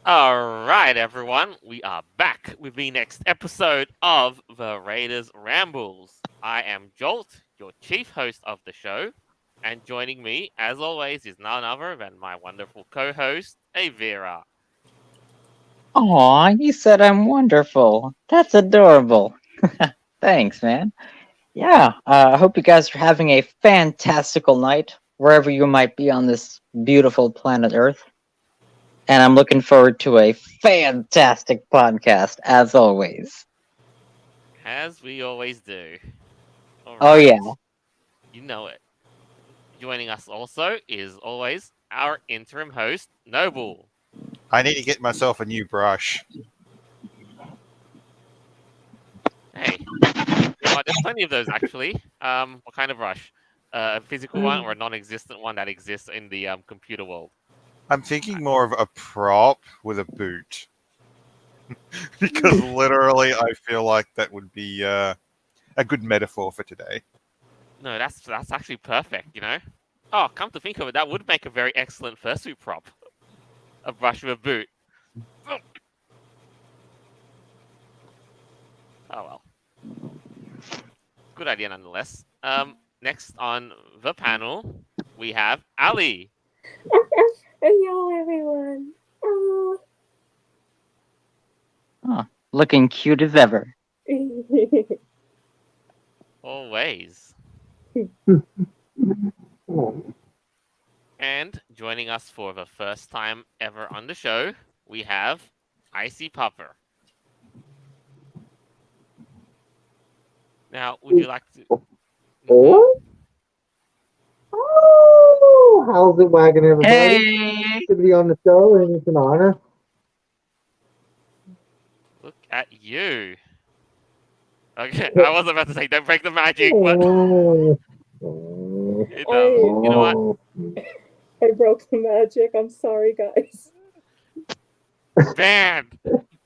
All right, everyone, we are back with the next episode of the Raiders Rambles. I am Jolt, your chief host of the show, and joining me, as always, is none other than my wonderful co-host, Avira. Aw, you said I'm wonderful. That's adorable. Thanks, man. Yeah, I hope you guys are having a fantastical night wherever you might be on this beautiful planet Earth. And I'm looking forward to a fantastic podcast, as always. As we always do. All Oh, right, yeah. you know it. Joining us also is always our interim host, Noble. I need to get myself a new brush. Hey, you know what? There's plenty of those actually. What kind of brush? A physical one or a non-existent one that exists in the computer world? I'm thinking more of a prop with a boot. Because literally, I feel like that would be a good metaphor for today. No, that's actually perfect. Oh, come to think of it, that would make a very excellent fursuit prop. A brush with a boot. Oh well. Good idea nonetheless. Next on the panel, we have Ali. Hello, everyone. Oh. Oh, looking cute as ever. Always. And joining us for the first time ever on the show, we have Icy Pupper. Now, would you like to? Oh, how's it wagging, everybody? Hey! Good to be on the show, and it's an honor. Look at you. Okay, I was about to say don't break the magic, but you know what? I broke the magic. I'm sorry, guys. Banned.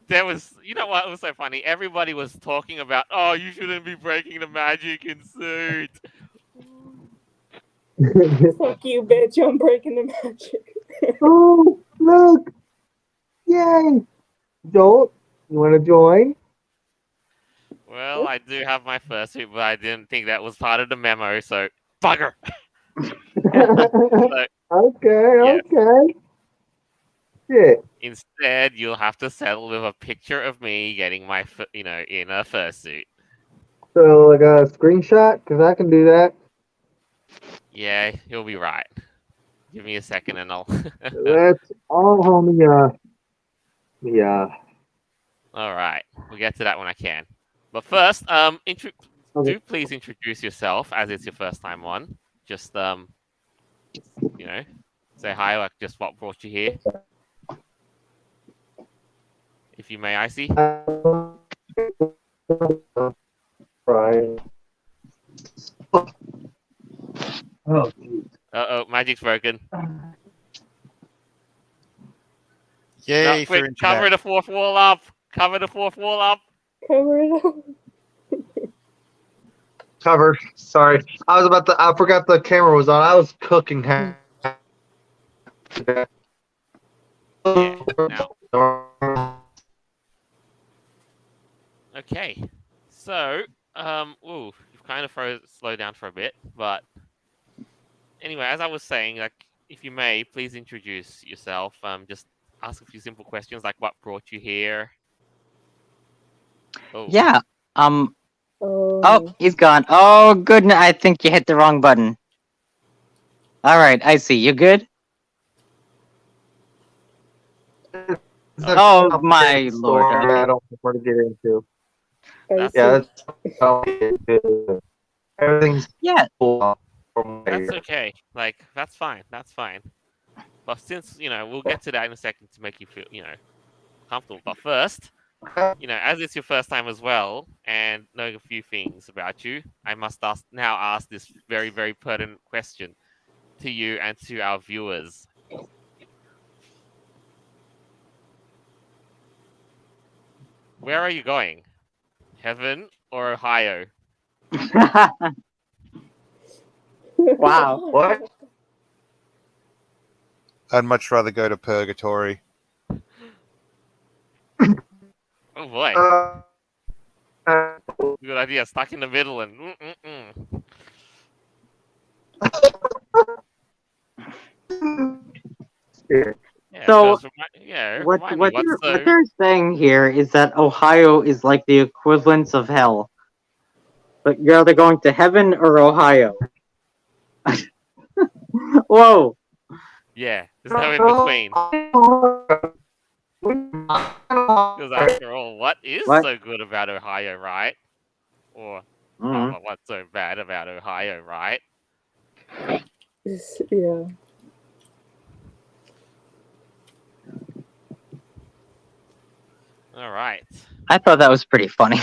There was, you know what? It was so funny. Everybody was talking about, oh, you shouldn't be breaking the magic in suit. Fuck you, bitch. I'm breaking the magic. Oh, look! Yay! Jolt, you want to join? Well, I do have my fursuit, but I didn't think that was part of the memo, so bugger. So, Okay. Shit. instead, you'll have to settle with a picture of me getting my, in a fursuit. So, like a screenshot? Because I can do that. Yeah, you'll be right. Give me a second and I'll. That's all, homie. Yeah. All right, we'll get to that when I can. But first, Okay. do please introduce yourself as it's your first time on. Just say hi, like just what brought you here. If you may, Icy. Right. Oh, geez. Uh-oh, magic's broken. Yay No, for quick, cover internet. the fourth wall up. Cover the fourth wall up. Cover it up. Covered. Sorry. I forgot the camera was on. I was cooking. Yeah, now. Okay. So, you've kind of slowed down for a bit, but anyway, as I was saying, like, if you may, please introduce yourself. Just ask a few simple questions like what brought you here. Oh. Yeah, Oh, oh, he's gone. Oh, goodness, I think you hit the wrong button. Alright, I see. You good? Oh, my lord. I don't want to get into. That's, Yeah, that's everything's Yeah, cool. that's okay. Like, that's fine. That's fine. But since, we'll get to that in a second to make you feel, comfortable. But first, as it's your first time as well, and knowing a few things about you, I must ask this very, very pertinent question to you and to our viewers. Where are you going? Heaven or Ohio? wow. What? I'd much rather go to purgatory. Oh boy, Uh, good idea. Stuck in the middle and. Mm-mm-mm. Yeah, So because remind what me what what's what so. they're saying here is that Ohio is like the equivalent of hell. But you're either going to heaven or Ohio. Whoa. Yeah, there's no in between. Because after all, what is What? so good about Ohio, right? Or Mm. what's so bad about Ohio, right? Yeah. All right. I thought that was pretty funny.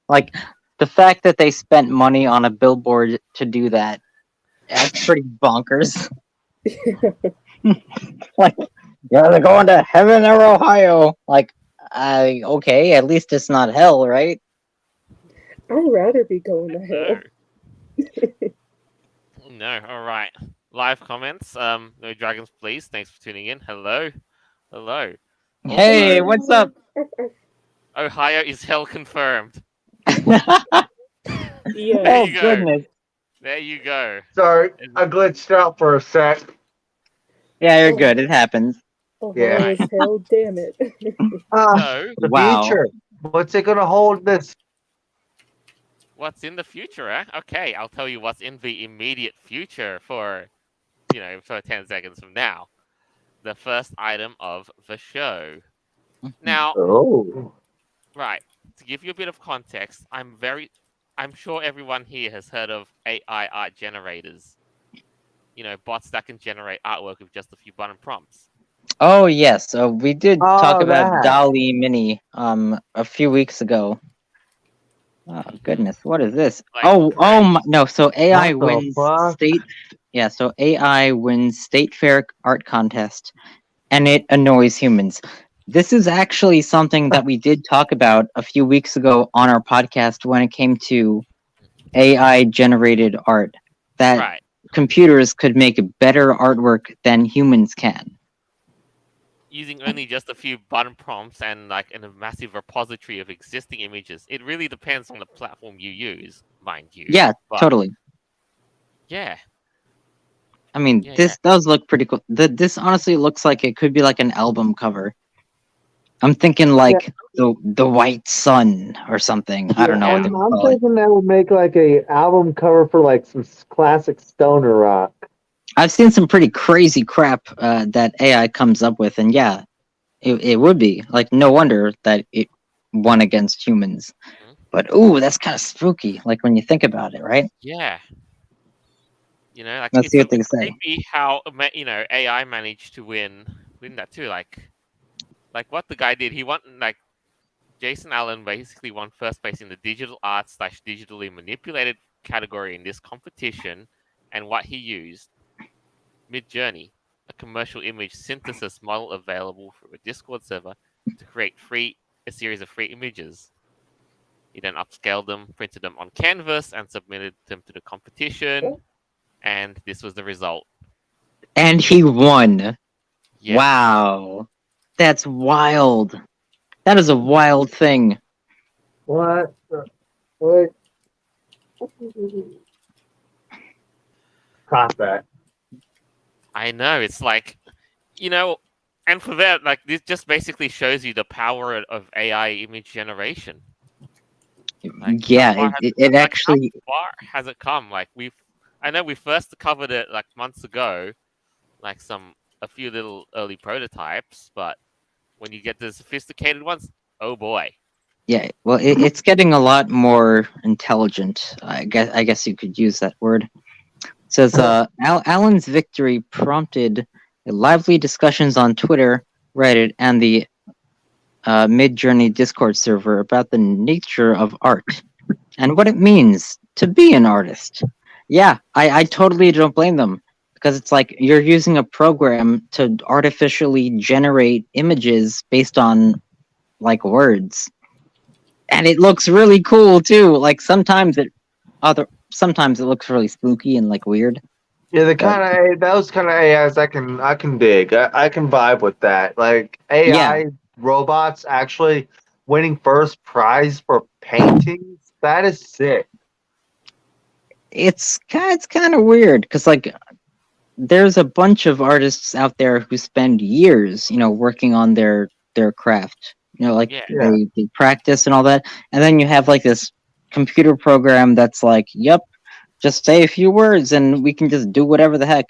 Like the fact that they spent money on a billboard to do that. That's pretty bonkers. Like, yeah, they're going to heaven or Ohio. Like, okay, at least it's not hell, right? I'd rather be going to No. hell. No. All right. Live comments. No dragons, please. Thanks for tuning in. Hello. Hello. Hey, Also, what's up? Ohio is hell confirmed. Yeah. There Oh you go. goodness. There you go. Sorry, I glitched out for a sec. Yeah, you're good. It happens. Ohio Right. is hell, damn it. So, The Wow. future. What's it gonna hold this? what's in the future, eh? Okay, I'll tell you what's in the immediate future for 10 seconds from now. The first item of the show. Now, Oh. right, to give you a bit of context, I'm sure everyone here has heard of AI art generators. Bots that can generate artwork with just a few button prompts. Oh yes, we did talk Oh, about that. Dolly Mini a few weeks ago. Oh goodness, what is this? Like, Oh my, no, so AI What the wins fuck? state. Yeah, so AI wins state fair art contest, and it annoys humans. This is actually something that we did talk about a few weeks ago on our podcast when it came to AI generated art. That right. computers could make better artwork than humans can. Using only just a few button prompts and like in a massive repository of existing images. It really depends on the platform you use, mind you. Yeah, But, totally. Yeah. I mean, Yeah, this does look pretty cool. This honestly looks like it could be like an album cover. I'm thinking like the White Sun or something. I don't know what they would I'm call it. thinking that would make like a album cover for like some classic stoner rock. I've seen some pretty crazy crap that AI comes up with, and yeah, it would be like no wonder that it won against humans. Mhm. But ooh, that's kind of spooky. Like when you think about it, right? Yeah. Like Let's see what they it's say. creepy how AI managed to win that too. Like what the guy did, he won like Jason Allen basically won first place in the digital art / digitally manipulated category in this competition, and what he used Midjourney, a commercial image synthesis model available through a Discord server to create a series of free images. He then upscaled them, printed them on canvas, and submitted them to the competition. And this was the result. And he won. Yes. Wow, that's wild. That is a wild thing. What? What? Prospect. I know. It's like, and for that, like, this just basically shows you the power of AI image generation. Like, Yeah, how actually. far has it come? Like, I know we first covered it like months ago, like a few little early prototypes, but when you get the sophisticated ones, oh boy. Yeah, well, it's getting a lot more intelligent. I guess you could use that word. It says Alan's victory prompted lively discussions on Twitter, Reddit, and the Mid-Journey Discord server about the nature of art and what it means to be an artist. Yeah, I totally don't blame them because it's like you're using a program to artificially generate images based on like words. And it looks really cool too. Like sometimes it looks really spooky and like weird. Yeah, those kind of AIs I can dig. I can vibe with that. Like AI Yeah. robots actually winning first prize for paintings. That is sick. It's kind of weird because like there's a bunch of artists out there who spend years, working on their craft. Like Yeah. Yeah. they practice and all that, and then you have like this computer program that's like, "Yep, just say a few words and we can just do whatever the heck."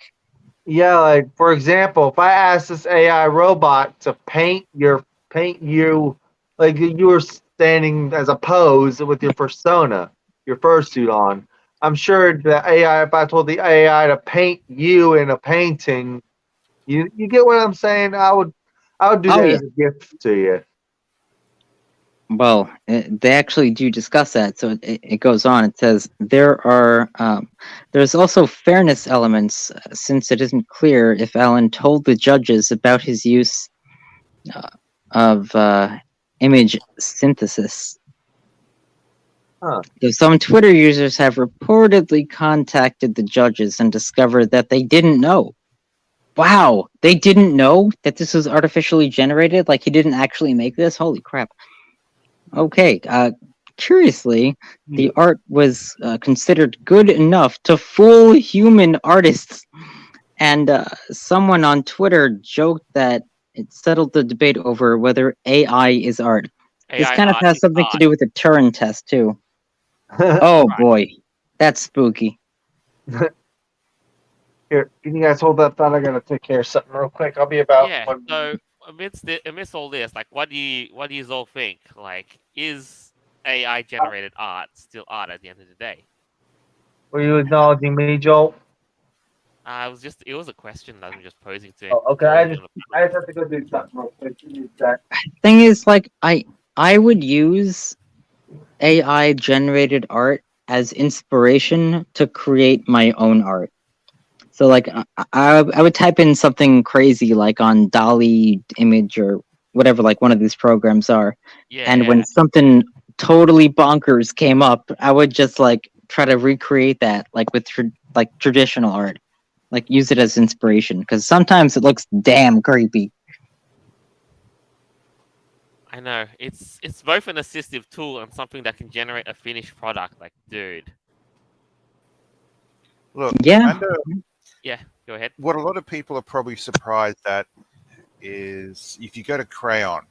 Yeah, like for example, if I ask this AI robot to paint you like you were standing as a pose with your persona, your fursuit on, I'm sure the AI. If I told the AI to paint you in a painting, you get what I'm saying? I would do Oh that yeah. as a gift to you. Well, they actually do discuss that. So it goes on. It says there's also fairness elements since it isn't clear if Allen told the judges about his use uh, of image synthesis. Huh. So some Twitter users have reportedly contacted the judges and discovered that they didn't know. Wow, they didn't know that this was artificially generated? Like he didn't actually make this? Holy crap. Okay, curiously, the art was considered good enough to fool human artists. And someone on Twitter joked that it settled the debate over whether AI is art. This AI kind of art has is something to art. do with the Turing test, too. Oh Right. boy, that's spooky. Here, can you guys hold that thought? I gotta take care of something real quick. I'll be about Yeah. 1 minute. So amidst all this, like, what do you all think? Like, is AI generated art still art at the end of the day? Were you acknowledging me, Joel? It was a question that I'm just posing to Oh, okay. to all of you on the I panel. just have to go do something real quick. Give me a sec. Thing is, like, I would use AI generated art as inspiration to create my own art. So like I would type in something crazy like on Dolly image or whatever like one of these programs are. And Yeah. when something totally bonkers came up, I would just like try to recreate that like with like traditional art. Like use it as inspiration because sometimes it looks damn creepy. I know. It's both an assistive tool and something that can generate a finished product. Like, dude. Look, Yeah. and Yeah. Go ahead. what a lot of people are probably surprised at is if you go to Crayon,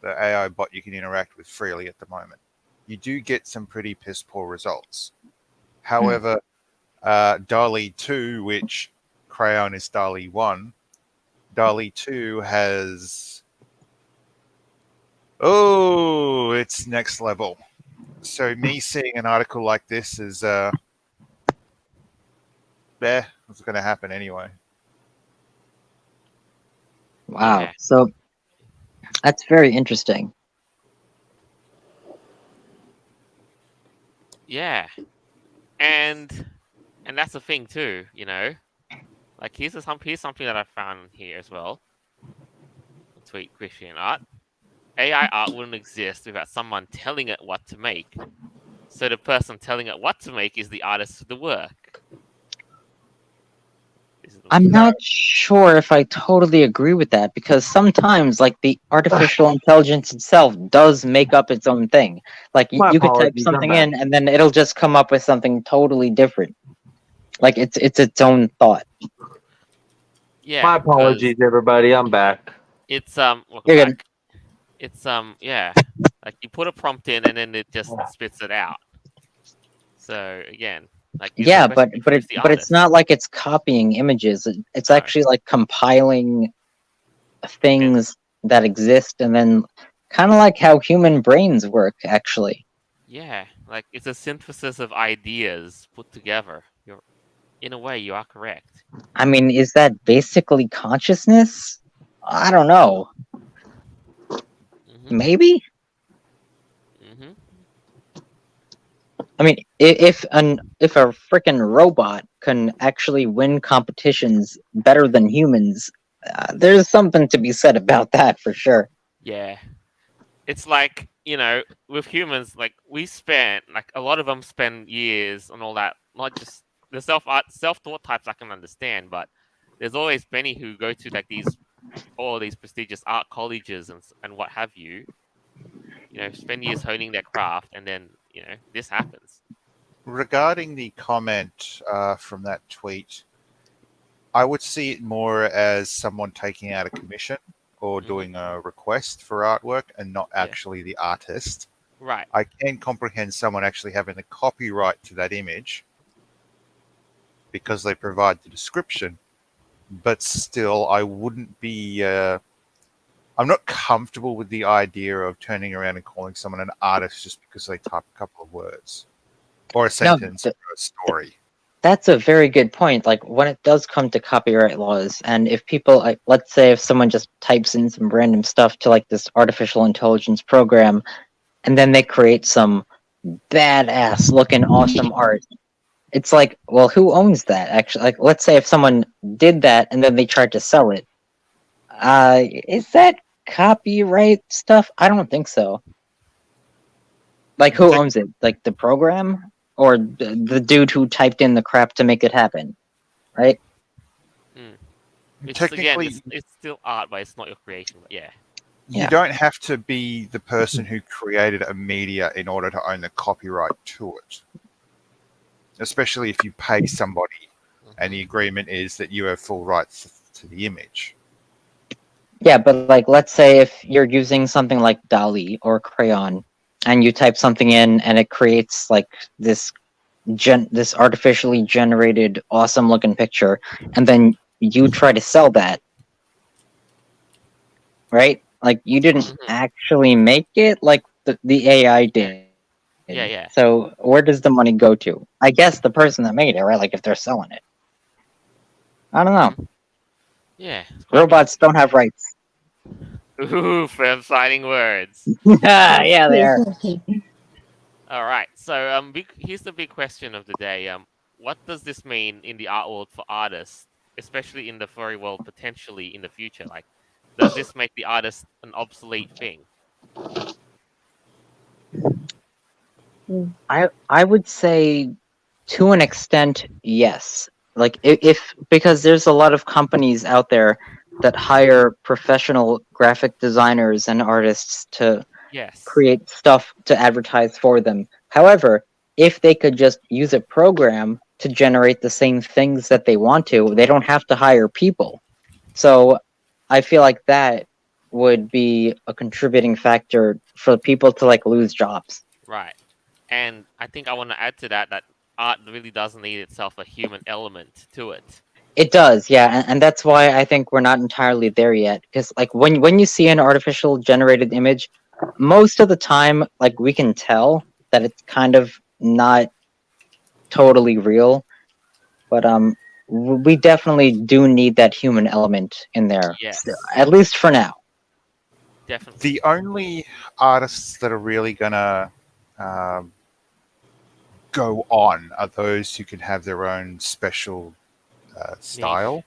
the AI bot you can interact with freely at the moment, you do get some pretty piss poor results. However, DALI 2, which Crayon is DALI 1, DALI 2 has. Oh, it's next level. So, me seeing an article like this is. It's going to happen anyway. Wow. Yeah. So that's very interesting. Yeah. And that's the thing too, Like, here's something that I found here as well. Tweet Christian art. AI art wouldn't exist without someone telling it what to make. So the person telling it what to make is the artist of the work. I'm not sure if I totally agree with that because sometimes, like, the artificial intelligence itself does make up its own thing. Like, My you could type apologies. something I'm in, and then it'll just come up with something totally different. Like, it's its own thought. Yeah. My 'cause apologies, everybody. I'm back. It's welcome You're back. good. It's yeah. Like, you put a prompt in and then it just spits it out. So again, like, Yeah, but who's the it's artist? not like it's copying images. It's No. actually like compiling things that exist, and then kind of like how human brains work, actually. Yeah, like, it's a synthesis of ideas put together. In a way, you are correct. I mean, is that basically consciousness? I don't know. Mhm. Maybe. Mhm. I mean, if a freaking robot can actually win competitions better than humans, there's something to be said about that for sure. Yeah. It's like, with humans, like, like, a lot of them spend years on all that. Not just the self-taught types I can understand, but there's always many who go to, like, all these prestigious art colleges and what have you, spend years honing their craft, and then this happens. Regarding the comment from that tweet, I would see it more as someone taking out a commission or Mhm. doing a request for artwork and not Yeah. actually the artist. Right. I can comprehend someone actually having the copyright to that image because they provide the description, but still, I wouldn't be. I'm not comfortable with the idea of turning around and calling someone an artist just because they type a couple of words or a sentence or a story. That's a very good point. Like when it does come to copyright laws, and if people, like, let's say, if someone just types in some random stuff to like this artificial intelligence program, and then they create some badass looking awesome art, it's like, well, who owns that? Actually, like, let's say if someone did that and then they tried to sell it, is that copyright stuff? I don't think so. Like, who owns it? Like the program or the dude who typed in the crap to make it happen, right? It's Technically, again, it's still art, but it's not your creation. But yeah. you Yeah. don't have to be the person who created a media in order to own the copyright to it. Especially if you pay somebody and the agreement is that you have full rights to the image. Yeah, but like, let's say if you're using something like DALL-E or Crayon, and you type something in, and it creates like this artificially generated, awesome looking picture, and then you try to sell that, right? Like you didn't actually make it, like the AI did. Yeah. So where does the money go to? I guess the person that made it, right? Like if they're selling it. I don't know. Yeah. Robots don't have rights. Ooh, firm fighting words. Yeah, they are. All right. So here's the big question of the day. What does this mean in the art world for artists, especially in the furry world, potentially in the future? Like, does this make the artist an obsolete thing? I would say to an extent, yes. Like if because there's a lot of companies out there that hire professional graphic designers and artists to Yes. create stuff to advertise for them. However, if they could just use a program to generate the same things that they want to, they don't have to hire people. So I feel like that would be a contributing factor for people to like lose jobs. Right. And I think I want to add to that art really does need itself a human element to it. It does, yeah, and that's why I think we're not entirely there yet. Because like when you see an artificial generated image, most of the time, like we can tell that it's kind of not totally real. But we definitely do need that human element in there, Yes. at least for now. Definitely. The only artists that are really gonna go on are those who can have their own special style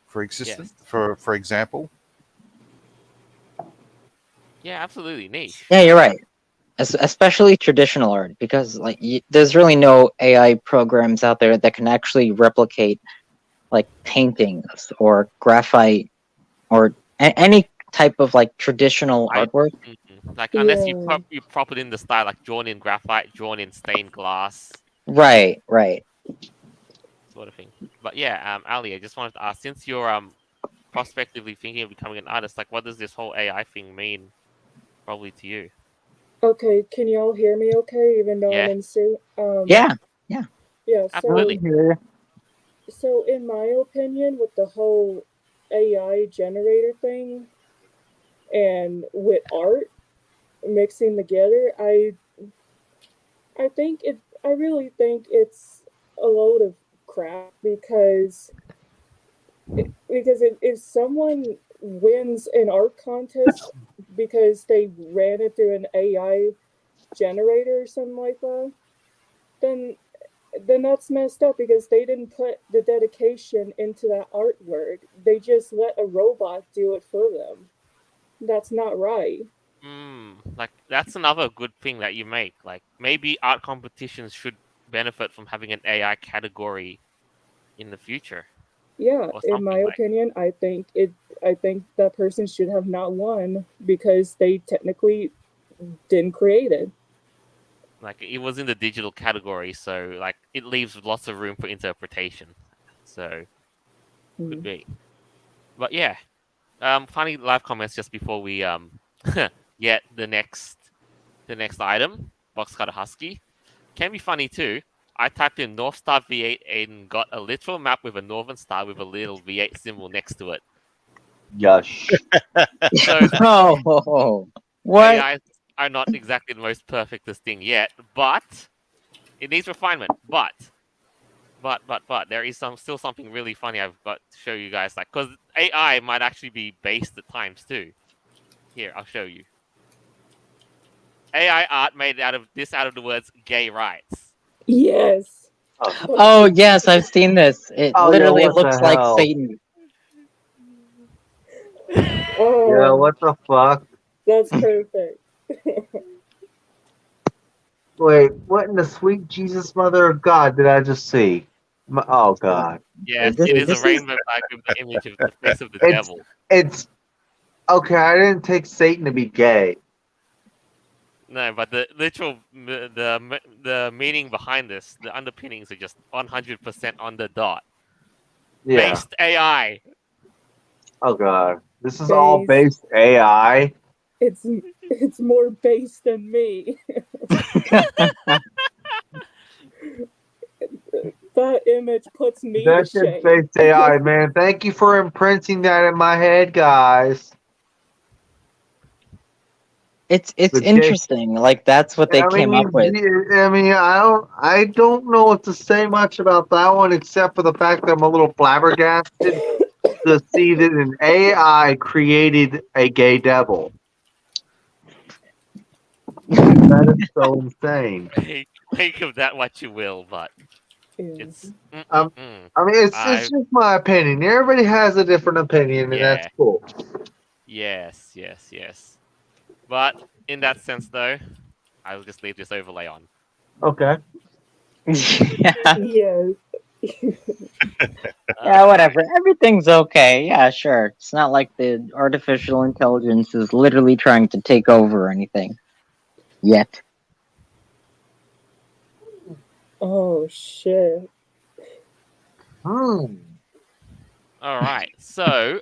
for existence. Yes. For example, Yeah, absolutely niche. Yeah, you're right. Especially traditional art, because like there's really no AI programs out there that can actually replicate like paintings or graphite or any type of like traditional artwork. Like unless Yeah. you prop it in the style like drawn in graphite, drawn in stained glass, Right. sort of thing. But yeah, Ali, I just wanted to ask, since you're prospectively thinking of becoming an artist, like what does this whole AI thing mean, probably to you? Okay, can y'all hear me okay, even though I'm in sync? Yeah. Yeah, Absolutely. so in my opinion, with the whole AI generator thing and with art mixing together, I really think it's a load of crap because if someone wins an art contest because they ran it through an AI generator or something like that, then that's messed up because they didn't put the dedication into that artwork. They just let a robot do it for them. That's not right. Like that's another good thing that you make. Like maybe art competitions should benefit from having an AI category in the future, Yeah, or in my something like. opinion, I think that person should have not won because they technically didn't create it. Like it was in the digital category, so like it leaves lots of room for interpretation. So could be. But yeah. Funny live comments just before we get the next item, box cutter husky. Can be funny too. I typed in North Star V8 and got a literal map with a northern star with a little V8 symbol next to it. Yush. So Oh, what? AIs are not exactly the most perfectest thing yet, but it needs refinement. But there is still something really funny I've got to show you guys. Like, because AI might actually be based at times too. Here, I'll show you. AI art made out of the words "gay rights." Yes. Oh yes, I've seen this. It Oh, yeah, literally what the looks like hell? Satan. Oh, Yeah, what the fuck? that's perfect. Wait, what in the sweet Jesus Mother of God did I just see? Oh God. Yes, This- it is a this is- rainbow flag with the image of the face of the It's devil. it's okay. I didn't take Satan to be gay. No, but the literal the meaning behind this, the underpinnings are just 100% on the dot. Yeah. Based AI. Oh God. This is all Based. based AI. It's more base than me. That image puts me to That's shame. just based AI, man. Thank you for imprinting that in my head, guys. It's The gay- interesting. Like that's what they came up with. I don't know what to say much about that one except for the fact that I'm a little flabbergasted to see that an AI created a gay devil. That is so insane. Make of that what you will, but Yeah. it's I mean, it's just my opinion. Everybody has a different opinion, and that's Yeah. cool. yes. But in that sense, though, I'll just leave this overlay on. Okay. Yeah, Yes. yeah, whatever. Everything's okay. Yeah, sure. It's not like the artificial intelligence is literally trying to take over or anything yet. Oh shit. Hmm. All right. So,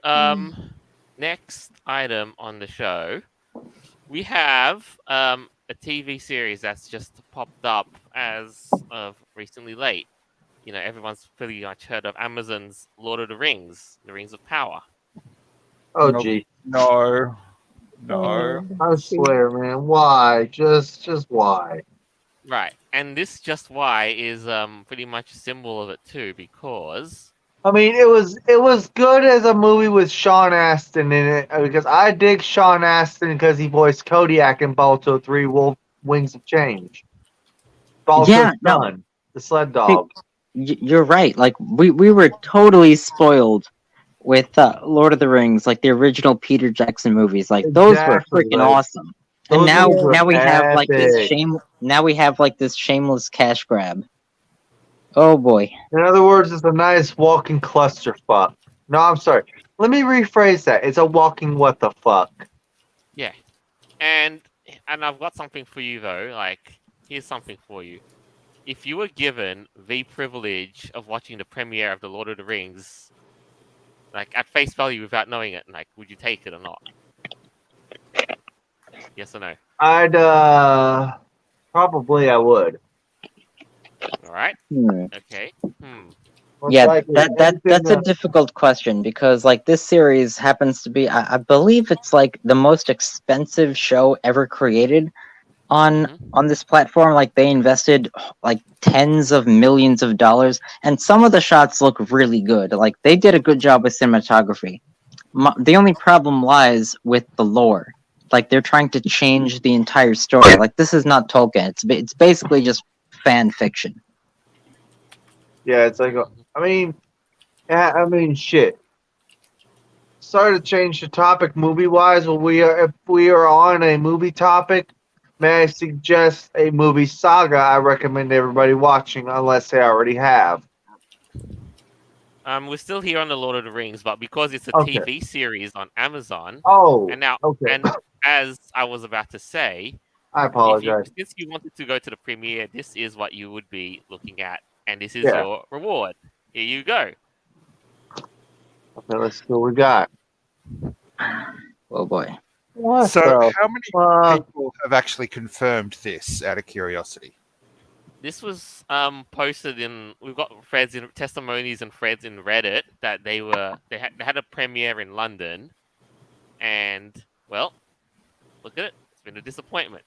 next item on the show, we have a TV series that's just popped up as of recently late. You know, everyone's pretty much heard of Amazon's Lord of the Rings, The Rings of Power. Oh, Nope. gee. No. I swear, man. Why? Just why? Right. And this just why is pretty much a symbol of it too, because I mean, it was good as a movie with Sean Astin in it because I dig Sean Astin because he voiced Kodiak in Balto 3 Wings of Change. Balto's Yeah, no. son, the sled dog. You're right. Like we were totally spoiled with Lord of the Rings, like the original Peter Jackson movies. Like those were Exactly, freaking like, awesome. And those now movies were we have like this epic. shameless cash grab. Oh boy. In other words, it's a nice walking clusterfuck. No, I'm sorry. Let me rephrase that. It's a walking what the fuck. yeah. And I've got something for you though. Like, here's something for you. If you were given the privilege of watching the premiere of The Lord of the Rings, like at face value without knowing it, like, would you take it or not? Yes or no? I'd probably I would. All right. Hmm. Okay. Most Yeah, likely. that's a Everything, difficult question because like this series happens to be I believe it's like the most expensive show ever created on this platform. Like they invested like tens of millions of dollars, and some of the shots look really good. Like they did a good job with cinematography. The only problem lies with the lore. Like they're trying to change the entire story. Like this is not Tolkien. It's basically just fan fiction. yeah, it's like I mean, shit. Sorry to change the topic movie wise, but if we are on a movie topic, may I suggest a movie saga I recommend everybody watching unless they already have. We're still here on The Lord of the Rings, but because it's a Okay. TV series on Amazon, Oh, and now, okay. and as I was about to say, I apologize. Since you wanted to go to the premiere, this is what you would be looking at, and this is Yeah. your reward. Here you go. Okay, let's see what we got. Oh boy. What So, the how many fuck? people have actually confirmed this out of curiosity? This was posted in. We've got threads in testimonies and threads in Reddit that they had a premiere in London, and well, look at it. It's been a disappointment.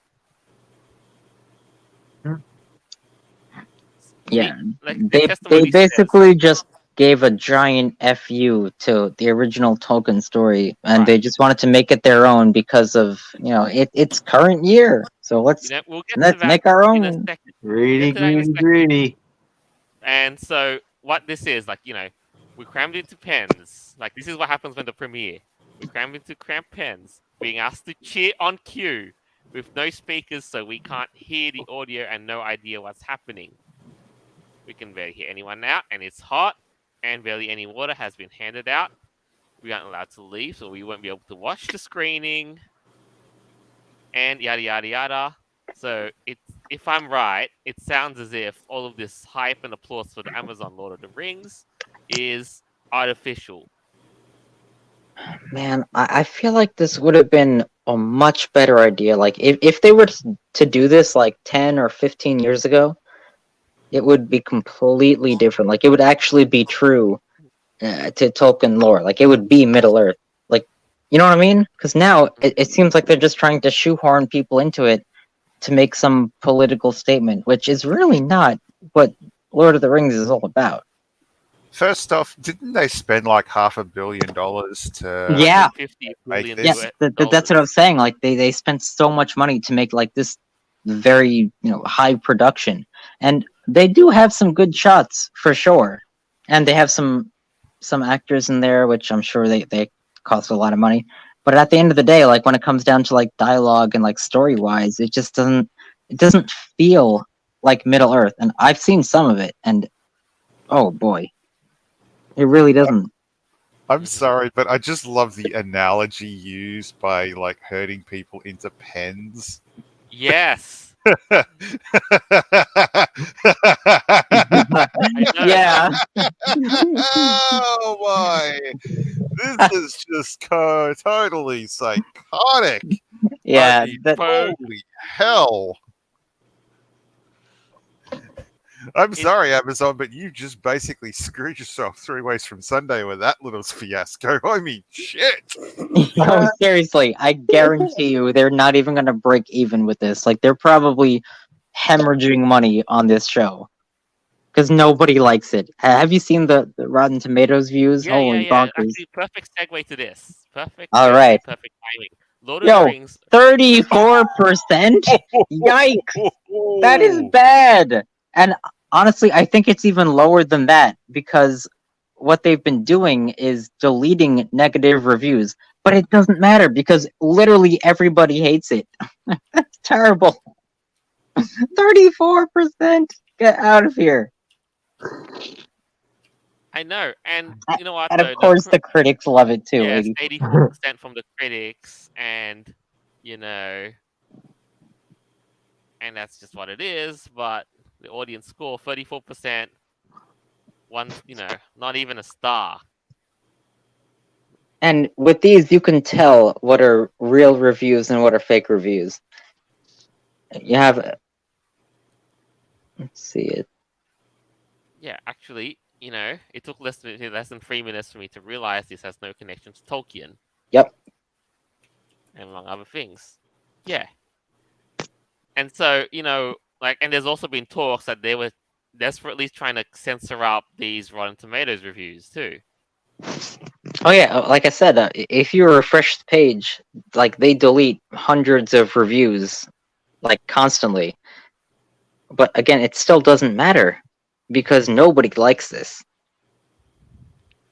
Yeah, Like the they testimony says, basically just gave a giant fu to the original Tolkien story, and they Right. just wanted to make it their own because of it's current year. So let's we'll get to let's that make our in a own. second. Greedy, Get to that in a greedy, second. greedy. And so what this is, we crammed into pens. Like this is what happens when the premiere. We crammed into cramped pens, being asked to cheer on cue with no speakers so we can't hear the audio and no idea what's happening. We can barely hear anyone now, and it's hot, and barely any water has been handed out. We aren't allowed to leave, so we won't be able to watch the screening, and yada yada yada. So if I'm right, it sounds as if all of this hype and applause for the Amazon Lord of the Rings is artificial. Man, I feel like this would have been a much better idea. Like if they were to do this like 10 or 15 years ago, it would be completely different. Like it would actually be true to Tolkien lore. Like it would be Middle Earth. Like, you know what I mean? Because now it seems like they're just trying to shoehorn people into it to make some political statement, which is really not what Lord of the Rings is all about. First off, didn't they spend like $500 million to Yeah. 150 Make billion this- Yeah, US that's what I was saying. Like they spent so much money to make like this very high production, and they do have some good shots for sure, and they have some actors in there, which I'm sure they cost a lot of money. But at the end of the day, like when it comes down to like dialogue and like story wise, it just doesn't feel like Middle Earth. And I've seen some of it, and oh boy, it really doesn't. I'm sorry, but I just love the analogy used by like herding people into pens. Yes. Oh I know. Yeah, my! This is just totally psychotic. yeah. I mean, That holy hell! I'm sorry, Amazon, but you just basically screwed yourself 3 ways from Sunday with that little fiasco. I mean, shit. no, seriously, I guarantee you they're not even gonna break even with this. Like they're probably hemorrhaging money on this show because nobody likes it. Have you seen the Rotten Tomatoes views? Yeah, Holy yeah. bonkers! Actually, perfect segue to this. Perfect. All segue, right. Perfect timing. Lord of the Yo, Rings. 34%. Yikes! That is bad. And honestly, I think it's even lower than that because what they've been doing is deleting negative reviews. But it doesn't matter because literally everybody hates it. That's terrible. 34%. Get out of here. I know, and you know what? And though, of course, the critics love it too. yes, 80. 84% from the critics, and and that's just what it is. But the audience score 34%. One, not even a star. And with these, you can tell what are real reviews and what are fake reviews. You have. Let's see it. Yeah, actually, it took less than 3 minutes for me to realize this has no connection to Tolkien. Yep. And among other things. Yeah. And so, and there's also been talks that they were desperately trying to censor out these Rotten Tomatoes reviews too. Oh yeah, like I said, if you refresh the page, like they delete hundreds of reviews, like constantly. But again, it still doesn't matter because nobody likes this.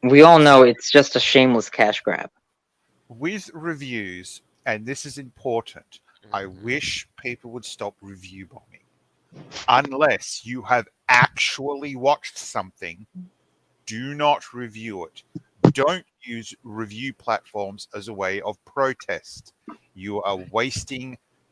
We all know it's just a shameless cash grab. With reviews, and this is important, I wish people would stop review bombing. Unless you have actually watched something, do not review it. Don't use review platforms as a way of protest. You are wasting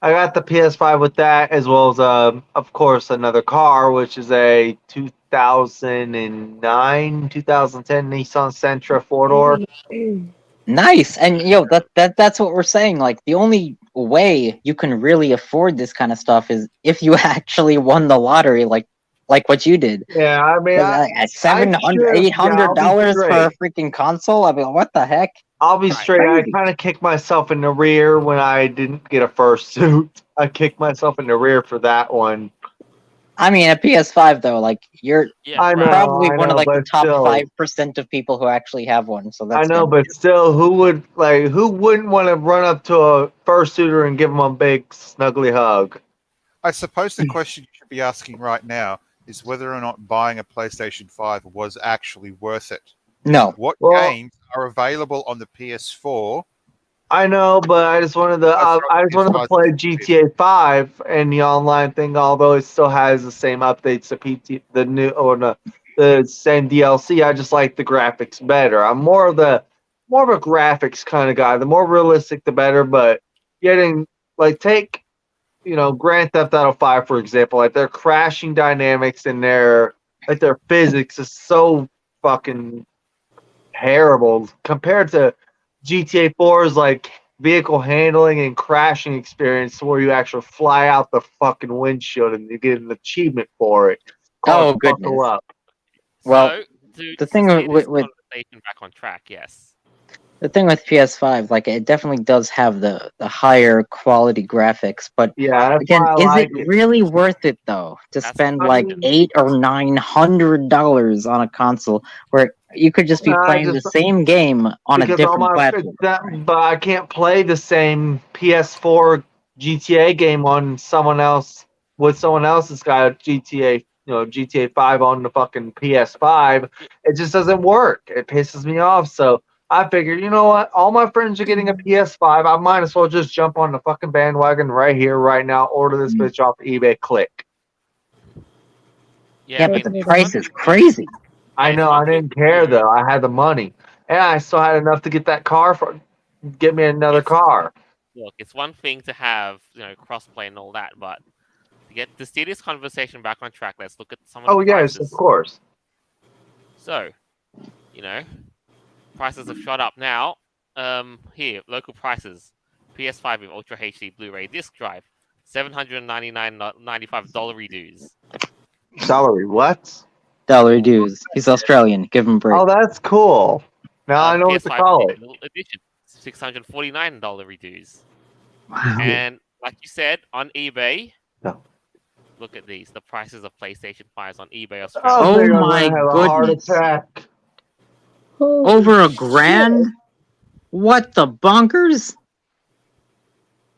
I got the PS5 with that, as well as of course, another car, which is a 2009, 2010 Nissan Sentra four door. Nice. And that's what we're saying. Like the only way you can really afford this kind of stuff is if you actually won the lottery, like what you did. Yeah, I mean, At $700, I'll be $800 for a straight. freaking console. I mean, what the heck? I'll be Right. straight. I Crazy. kind of kicked myself in the rear when I didn't get a fursuit. I kicked myself in the rear for that one. I mean, a PS5 though, like you're Yeah, I know, right. probably one of like the but top still, 5% of people who actually have one. So I that's know, good. but still, who wouldn't want to run up to a fursuiter and give him a big snuggly hug? I suppose the question you should be asking right now is whether or not buying a PlayStation 5 was actually worth it. No. What Well, games are available on the PS4? I know, but I just wanted to. From I just wanted to PS5 play exclusive? GTA 5 and the online thing. Although it still has the same updates, the new or the same DLC. I just like the graphics better. I'm more of a graphics kind of guy. The more realistic, the better. But getting like take Grand Theft Auto 5 for example. Like their crashing dynamics and their physics is so fucking terrible compared to GTA 4's like vehicle handling and crashing experience where you actually fly out the fucking windshield and you get an achievement for it. Oh Called Buckle goodness. Up. Well, So to the thing steer this with conversation back on track, yes. the thing with PS5, like it definitely does have the higher quality graphics, but Yeah, that's again, why I is it like it. really worth it though to That's the spend I like question. mean, $800 or $900 on a console where you could just be I playing the just same game on a because all different my platform? but I can't play the same PS4 GTA game on someone else with someone else's got GTA, GTA 5 on the fucking PS5. It just doesn't work. It pisses me off. So I figured, you know what? All my friends are getting a PS5. I might as well just jump on the fucking bandwagon right here, right now. Order this bitch off eBay. Click. Yeah, Yeah, I but mean, the it's price one is thing. crazy. I Yeah, it's know. I one thing didn't care to though. I had the money, and I still had enough to get that car for get me another it's car. look, it's one thing to have crossplay and all that, but to steer this conversation back on track, let's look at some of the Oh yes, of prices. course. So, you know, prices have shot up now. Here, local prices. PS5 with Ultra HD Blu-ray disc drive, $799.95 dues. Salary, what? Dollar dues. He's Australian. Give him a break. Oh, that's cool. Now I know what to PS5 call it. digital edition, $649 dues. Wow. And like you said, on eBay, No. look at these. The prices of PlayStation 5s on eBay Oh, Australia. Oh I'm my gonna have a heart goodness. attack. Holy Over a shit. grand? What the bunkers?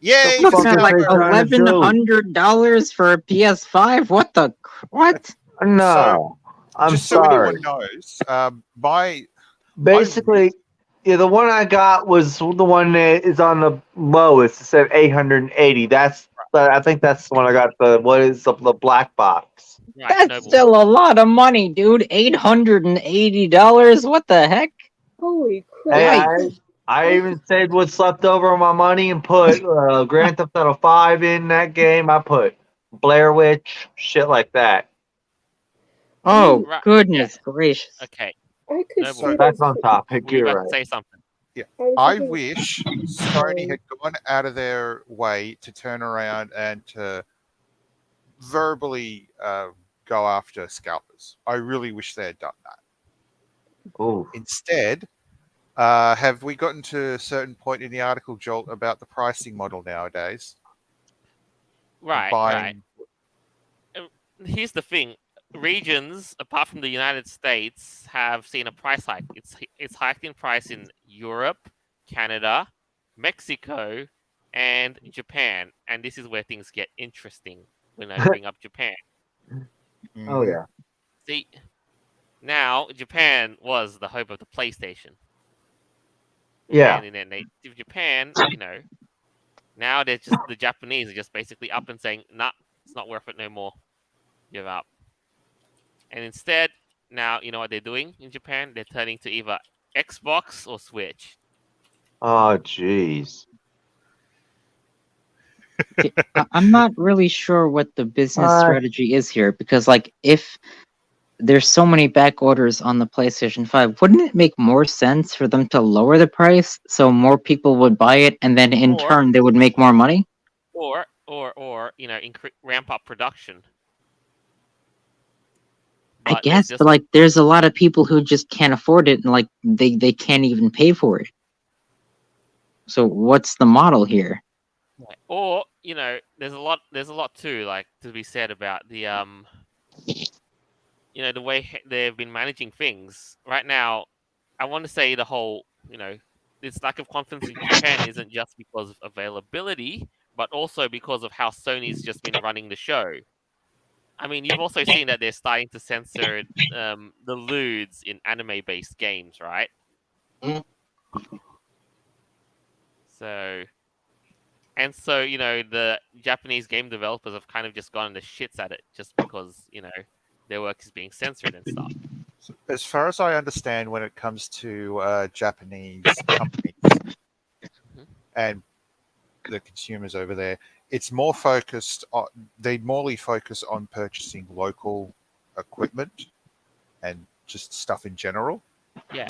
Yay! The Looking fuck at is like they December! trying to do? $1,100 for a PS5? What the what? No, I'm Just so sorry. anyone knows, my Basically, yeah, the one I got was the one that is on the lowest. It said 880. I think that's the one I got. The black box. Right, That's Noble. still a lot of money, dude. $880? What the heck? Holy Hey, crap. I even saved what's left over of my money and put Grand Theft Auto 5 in that game. I put Blair Witch, shit like that. Oh Right, goodness gracious. Okay, I could Noble. see That's those. on topic. Were you You're about right. to say something? was I thinking- wish Sony had gone out of their way to turn around and to verbally go after scalpers. I really wish they had done that. Ooh. Instead, have we gotten to a certain point in the article, Jolt, about the pricing model nowadays? Right, Buying, Here's the thing: regions, apart from the United States, have seen a price hike. It's hiked in price in Europe, Canada, Mexico, and Japan. And this is where things get interesting when I bring up Japan. Oh yeah. See, now Japan was the hope of the PlayStation. Yeah. And in their native Japan, now they're just the Japanese are just basically up and saying, "Nah, it's not worth it no more. Give up." And instead, now you know what they're doing in Japan? They're turning to either Xbox or Switch. Oh jeez. Okay, I'm not really sure what the business strategy is here because, like, if there's so many back orders on the PlayStation 5, wouldn't it make more sense for them to lower the price so more people would buy it and then in Or- turn they would make more money? or ramp up production. I But guess, but like, there's a lot of people who just can't afford it, and like, they can't even pay for it. So what's the model here? or there's a lot too, like, to be said about the the way they've been managing things right now. I want to say the whole, this lack of confidence in Japan isn't just because of availability, but also because of how Sony's just been running the show. I mean, you've also seen that they're starting to censor the lewds in anime-based games, right? Mm. So, the Japanese game developers have kind of just gone the shits at it just because, their work is being censored and stuff. As far as I understand, when it comes to Japanese companies and the consumers over there, it's more focused on, they morely focus on purchasing local equipment and just stuff in general. Yeah.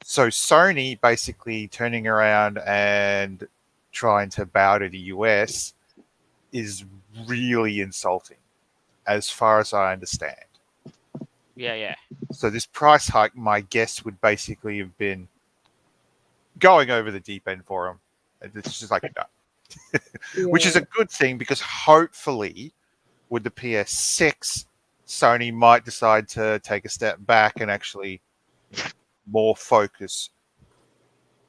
So Sony basically turning around and trying to bow to the US is really insulting, as far as I understand. Yeah. So this price hike, my guess, would basically have been going over the deep end for them. It's just like, no. Which is a good thing, because hopefully with the PS6, Sony might decide to take a step back and actually more focus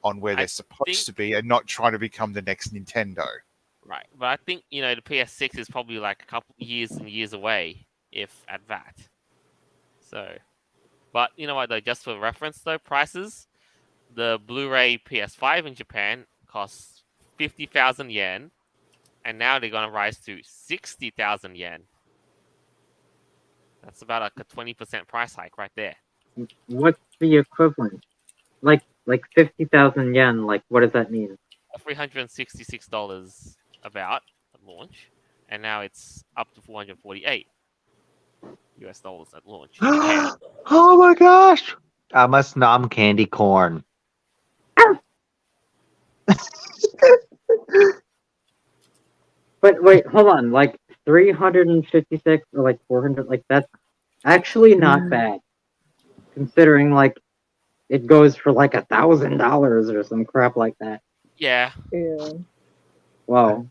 on where they're supposed to be and not trying to become the next Nintendo. Right. But I think, the PS6 is probably like a couple years and years away, if at that. So, but you know what though, just for reference though, prices, the Blu-ray PS5 in Japan costs 50,000 yen, and now they're going to rise to 60,000 yen. That's about like a 20% price hike right there. What's the equivalent? Like 50,000 yen, like, what does that mean? $366 about at launch, and now it's up to 448 US dollars at launch in Japan. Oh my gosh! I must nom candy corn. But wait, hold on, like 356 or like 400, like that's actually not bad, considering like it goes for like $1,000 or some crap like that. Yeah. Wow.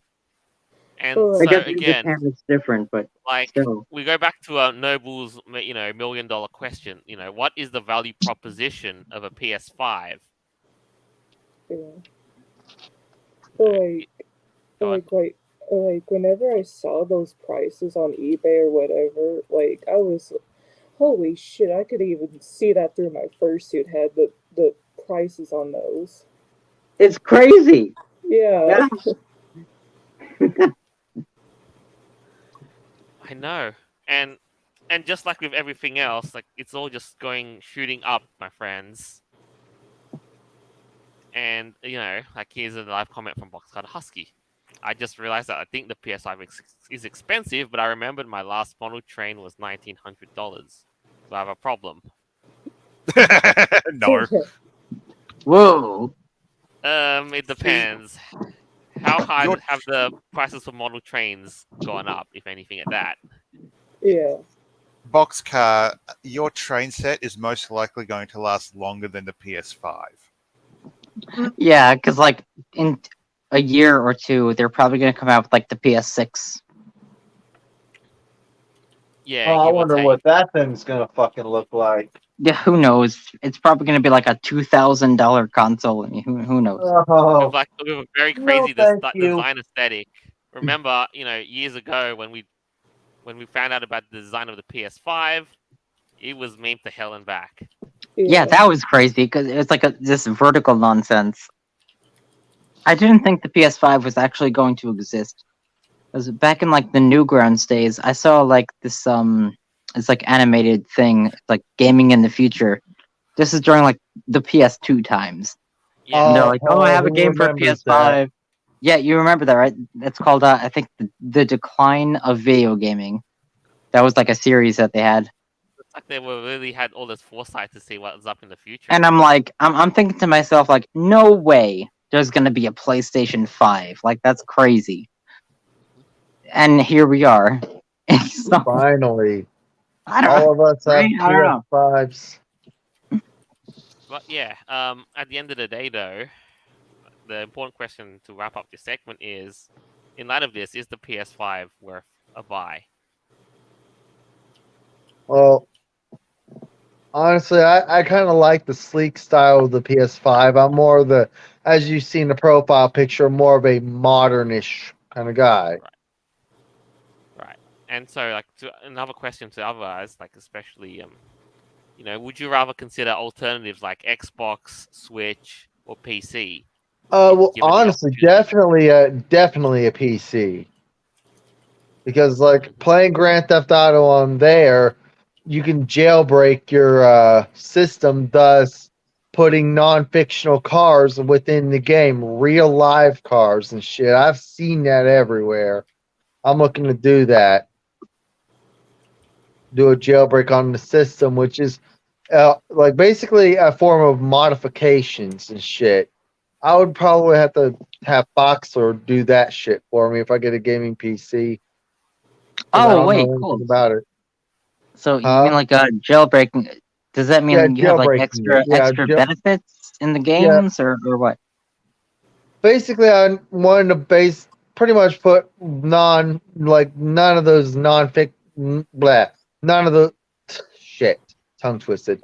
And so I guess again, it's different, but like, still. we go back to Noble's $1 million question. What is the value proposition of a PS5? Like whenever I saw those prices on eBay or whatever, like I was, holy shit! I could even see that through my fursuit head. The prices on those. It's crazy. Yeah. I know, and just like with everything else, like, it's all just shooting up, my friends. And like, here's a live comment from Boxcar Husky. I just realized that I think the PS5 is expensive, but I remembered my last model train was $1,900. So I have a problem. No. Whoa. It depends. How high have the prices for model trains gone up, if anything, at that? Yeah. Boxcar, your train set is most likely going to last longer than the PS5. Yeah, because like in a year or two, they're probably going to come out with like the PS6. Yeah. I wonder what that thing's gonna fucking look like. Yeah, who knows? It's probably going to be like a $2,000 console. I mean, who knows? Oh, With a very No, crazy thank you. design aesthetic. Remember, years ago when we found out about the design of the PS5, it was memed to hell and back. Yeah, that was crazy because it was like this vertical nonsense. I didn't think the PS5 was actually going to exist. Because back in like the Newgrounds days, I saw like this it's like animated thing, like gaming in the future. This is during like the PS2 times. Yeah. And they're like, "Oh, I have a who game for remembers PS5." Yeah, you remember that, right? That's called, I think, the Decline of Video Gaming. That was like a series that they had. It's like they were really had all this foresight to see what was up in the future. And I'm like, I'm thinking to myself, like, no way there's gonna be a PlayStation 5. Like, that's crazy. And here we are. So, Finally, I don't all of us have right? I don't know. PS5s. But yeah, at the end of the day, though, the important question to wrap up this segment is, in light of this, is the PS5 worth a buy? Well, honestly, I kind of like the sleek style of the PS5. I'm more of the, as you see in the profile picture, more of a modernish kind of guy. Right. And so, like, another question to others, like, especially, would you rather consider alternatives like Xbox, Switch, or PC? If Well, given the honestly, opportunity? definitely a PC. Because like playing Grand Theft Auto on there, you can jailbreak your system, thus putting non-fictional cars within the game, real live cars and shit. I've seen that everywhere. I'm looking to do that. Do a jailbreak on the system, which is like basically a form of modifications and shit. I would probably have to have Boxer do that shit for me if I get a gaming PC. Because I Oh don't wait, know cool. anything about it. So you Huh? mean like jailbreaking? Does that Yeah, mean you have like jailbreaking it. Yeah, extra benefits in the yeah. games or what? Basically, I wanted to pretty much put none of those none of the shit, tongue twisted.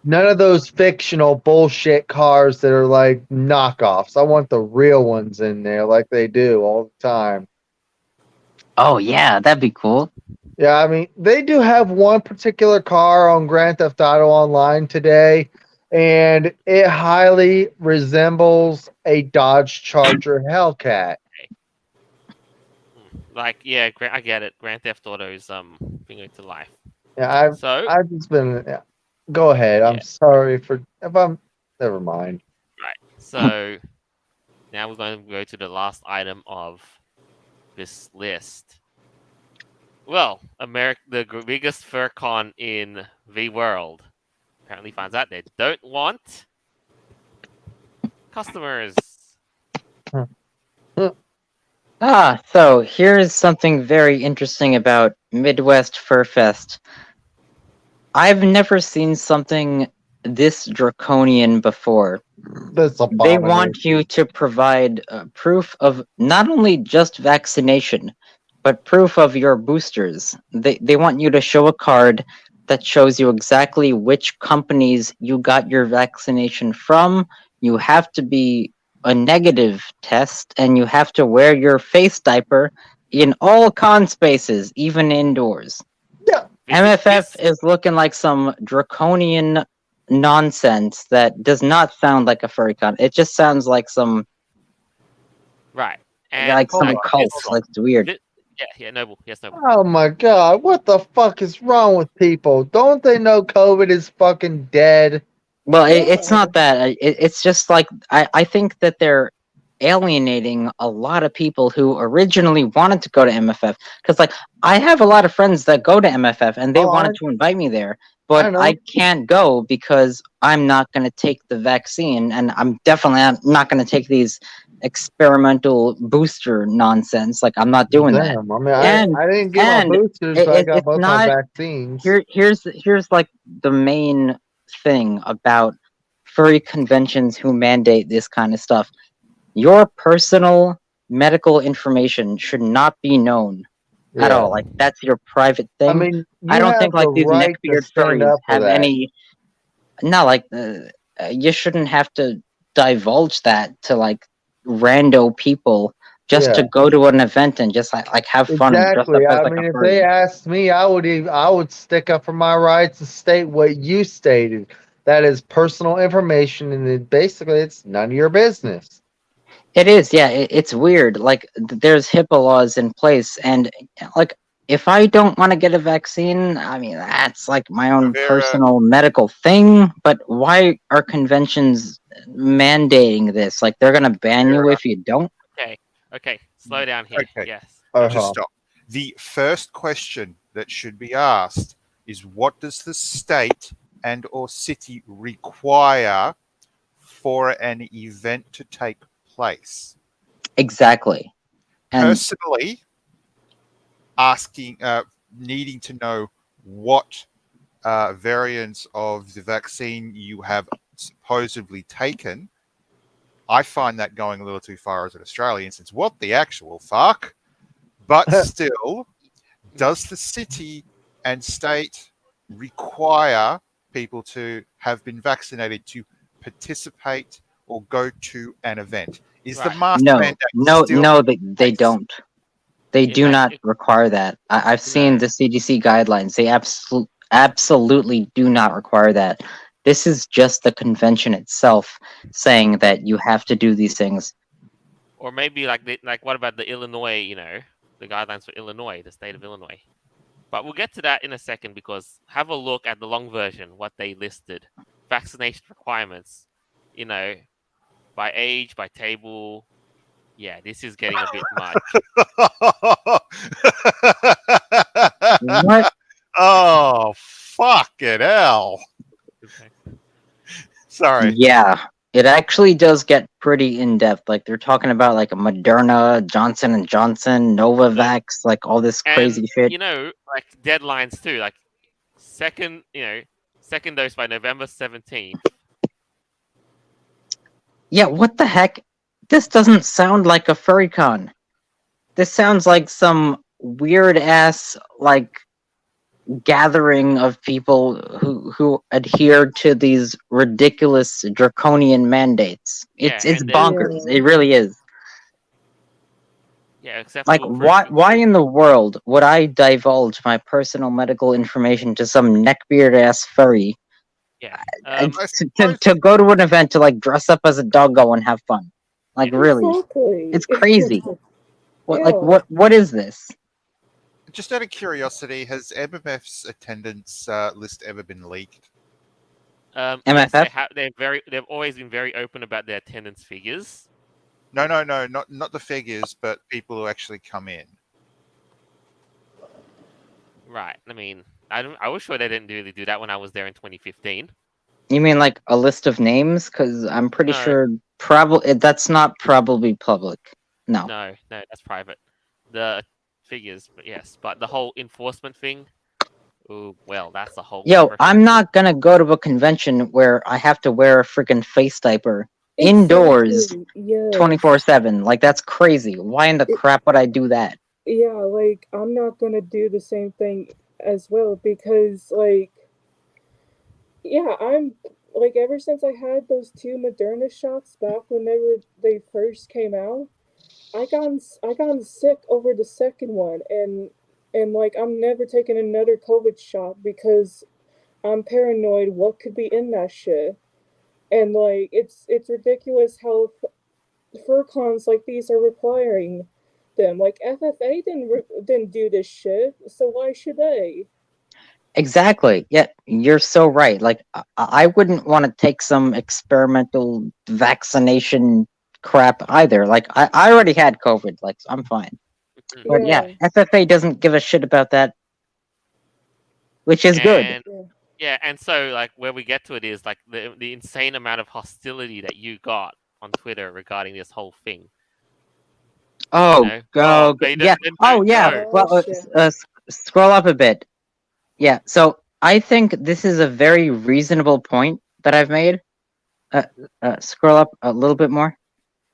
None of those fictional bullshit cars that are like knockoffs. I want the real ones in there, like they do all the time. Oh yeah, that'd be cool. Yeah, I mean, they do have one particular car on Grand Theft Auto Online today, and it highly resembles a Dodge Charger Hellcat. Like, yeah, I get it. Grand Theft Auto is bringing it to life. Yeah, So, I've just been. Yeah. Go ahead. I'm Yeah. sorry for if I'm. Never mind. right. So now we're going to go to the last item of this list. Well, the biggest fur con in the world apparently finds out they don't want customers. So here's something very interesting about Midwest Fur Fest. I've never seen something this draconian before. That's They abomination. want you to provide proof of not only just vaccination, but proof of your boosters. They want you to show a card that shows you exactly which companies you got your vaccination from. You have to be a negative test, and you have to wear your face diaper in all con spaces, even indoors. Yeah. MFF is looking like some draconian nonsense that does not sound like a furry con. It just sounds like some Right. like some hold on, cult. Like it's weird. Yeah, Noble. Yes, Noble. Oh my god! What the fuck is wrong with people? Don't they know COVID is fucking dead? Well, it's not that. It's just like I think that they're alienating a lot of people who originally wanted to go to MFF. Because like I have a lot of friends that go to MFF and they wanted to invite me there, but I can't go because I'm not going to take the vaccine, and I'm definitely not going to take these experimental booster nonsense. Like I'm not doing that. Damn, I mean, I didn't get my boosters, but I got It's both not my vaccines. here's like the main thing about furry conventions who mandate this kind of stuff. Your personal medical information should not be known at all. Like that's your private thing. I mean, I don't think like the these right to neckbeard stand furries up for have that. any. No, like you shouldn't have to divulge that to like rando people just to go to an event and just like have fun and dress up Exactly. as I like mean, a if furry. they asked me, I would stick up for my rights and state what you stated. That is personal information, and basically, it's none of your business. It is, yeah. It's weird. Like there's HIPAA laws in place, and like if I don't want to get a vaccine, I mean that's like my own personal medical thing. But why are conventions mandating this? Like they're gonna ban you if you don't. Okay. Okay, slow down here. Okay. Yes. Just stop. The first question that should be asked is, what does the state and or city require for an event to take place? Exactly. And Personally, asking, needing to know what variants of the vaccine you have supposedly taken, I find that going a little too far as an Australian, since what the actual fuck? But still, does the city and state require people to have been vaccinated to participate or go to an event? Is the Right. mask no, mandate no, still no, in they place? don't. They In do like, not require that. I've seen no. the CDC guidelines. They absolutely do not require that. This is just the convention itself saying that you have to do these things. Or maybe like what about the Illinois? You know, the guidelines for Illinois, the state of Illinois. But we'll get to that in a second because have a look at the long version, what they listed, vaccination requirements. You know, by age, by table. Yeah, this is getting a bit much. What? Oh, fucking hell. Sorry. Yeah, it actually does get pretty in depth. Like they're talking about like Moderna, Johnson and Johnson, Novavax, like all this crazy And shit. you know, like deadlines too. Like second dose by November 17th. Yeah, what the heck? This doesn't sound like a furrycon. This sounds like some weird ass like gathering of people who adhere to these ridiculous draconian mandates. Yeah, It's and then bonkers. Yeah. It really is. yeah, Like acceptable for why in the world would I divulge my personal medical information to some neckbeard ass furry yeah. I to suppose go to an event to like dress up as a doggo and have fun? Like Yeah. really. Exactly. It's crazy. Yeah. What is this? just out of curiosity, has MMF's attendance list ever been leaked? Yes, they MFF? have. They've always been very open about their attendance figures. No, not the figures, but people who actually come in. Right. I mean, I was sure they didn't really do that when I was there in 2015. You mean like a list of names? Because I'm pretty No. sure probably that's not probably public. No. No, that's private. The figures, but yes, but the whole enforcement thing. Oh well, that's a whole. Yo, freaking I'm not gonna go to a convention where I have to wear a freaking face diaper indoors Exactly. Yes. 24/7. Like that's crazy. Why in the crap would I do that? Yeah, like I'm not gonna do the same thing as well because yeah, I'm like ever since I had those two Moderna shots back when they first came out, I gotten sick over the second one and like I'm never taking another COVID shot because I'm paranoid what could be in that shit. And like it's ridiculous how fur cons like these are requiring them. Like FFA didn't do this shit, so why should they? Exactly. Yeah, you're so right. Like I wouldn't want to take some experimental vaccination crap either. Like I already had COVID. Like I'm fine. Mhm. But yeah, Yeah. FFA doesn't give a shit about that, which is good. And Yeah. yeah, and so like where we get to it is like the insane amount of hostility that you got on Twitter regarding this whole thing. Oh, know? go, They yeah. don't Oh, yeah. know. Well, Oh shit. scroll up a bit. Yeah. So I think this is a very reasonable point that I've made. Scroll up a little bit more,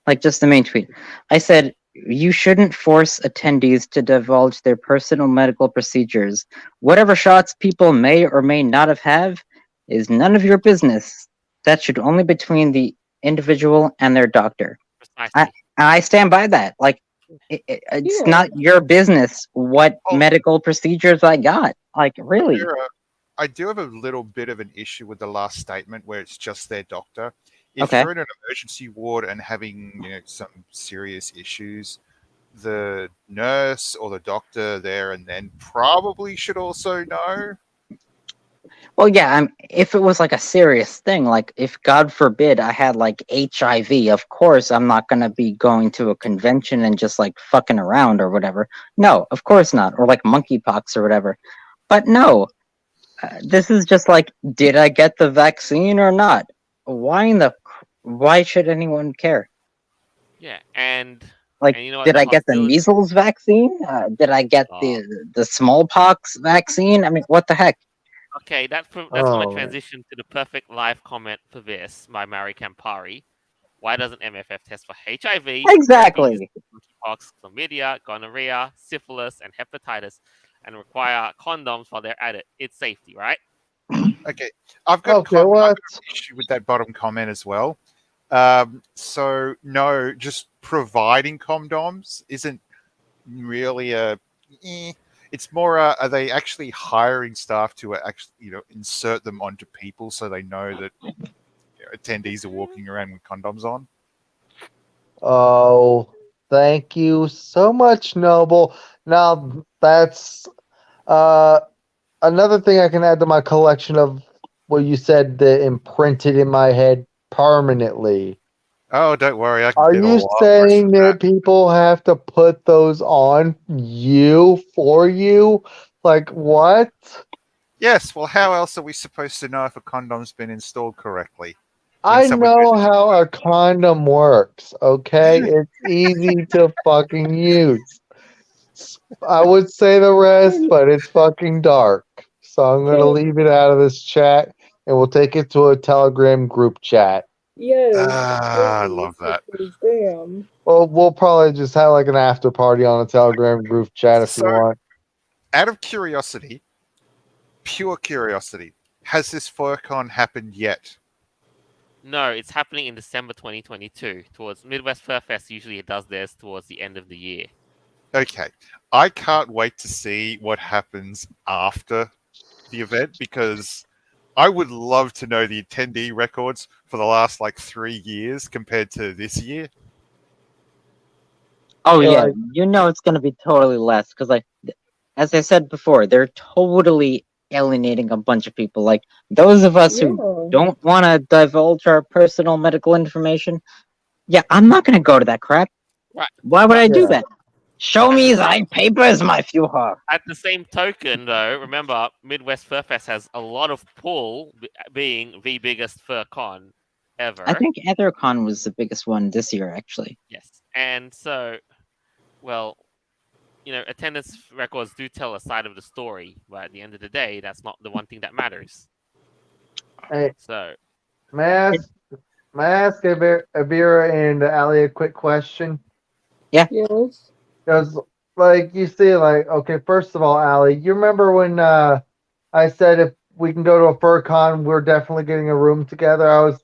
like just the main tweet. I said you shouldn't force attendees to divulge their personal medical procedures. Whatever shots people may or may not have is none of your business. That should only be between the individual and their doctor. Precisely. I stand by that. Like, it's Yeah. not your business what Oh. medical procedures I got. Like, really? I do have a little bit of an issue with the last statement where it's just their doctor. If Okay. you're in an emergency ward and having some serious issues, the nurse or the doctor there and then probably should also know. Well, yeah, if it was like a serious thing, like if God forbid I had like HIV, of course I'm not gonna be going to a convention and just like fucking around or whatever. No, of course not. Or like monkeypox or whatever. But no, this is just like, did I get the vaccine or not? Why should anyone care? Yeah, and Like, you know what did the I get the hostility? measles vaccine? Did I get Oh, the smallpox vaccine? I mean, what the heck? okay, that's going to Oh, man. transition to the perfect live comment for this by Mari Campari. Why doesn't MFF test for HIV, herpes, Exactly. monkeypox, chlamydia, gonorrhea, syphilis, and hepatitis, and require condoms while they're at it? It's safety, right? Okay, I've got Okay, I've got what? an issue with that bottom comment as well. So no, just providing condoms isn't really a. Eh. It's more. Are they actually hiring staff to actually, insert them onto people so they know that attendees are walking around with condoms on? Oh, thank you so much, Noble. Now that's uh another thing I can add to my collection of what you said that imprinted in my head permanently. Oh, don't worry, I can Are get a you lot worse saying than that. that people have to put those on you for you? Like what? Yes. Well, how else are we supposed to know if a condom's been installed correctly when I someone know uses how a condom works, okay? It's easy to fucking use. I would say the rest, And but it's fucking dark. So I'm going to can leave it out of this chat and we'll take it to a Telegram group chat. yes, Ah, I please, love that. because damn. Well, we'll probably just have like an after party on a Telegram group chat if you So, want. out of curiosity, pure curiosity, has this FurCon happened yet? No, it's happening in December 2022. Towards Midwest Fur Fest, usually it does theirs towards the end of the year. Okay. I can't wait to see what happens after the event because I would love to know the attendee records for the last like 3 years compared to this year. Oh Yeah, yeah, like, you know it's gonna be totally less because, like, as I said before, they're totally alienating a bunch of people. Like those of us who Yeah. don't want to divulge our personal medical information. Yeah, I'm not gonna go to that crap. Right. Why would But I do yeah. that? Show me thy papers, my Führer. at the same token, though, remember Midwest Fur Fest has a lot of pull, being the biggest fur con ever. I think EtherCon was the biggest one this year, actually. Yes, and so, well, attendance records do tell a side of the story, but at the end of the day, that's not the one thing that matters. Hey, So, may I ask, Avira and Ali a quick question? Yes. Because, like, you see, like, okay, first of all, Ali, you remember when I said if we can go to a FurCon, we're definitely getting a room together?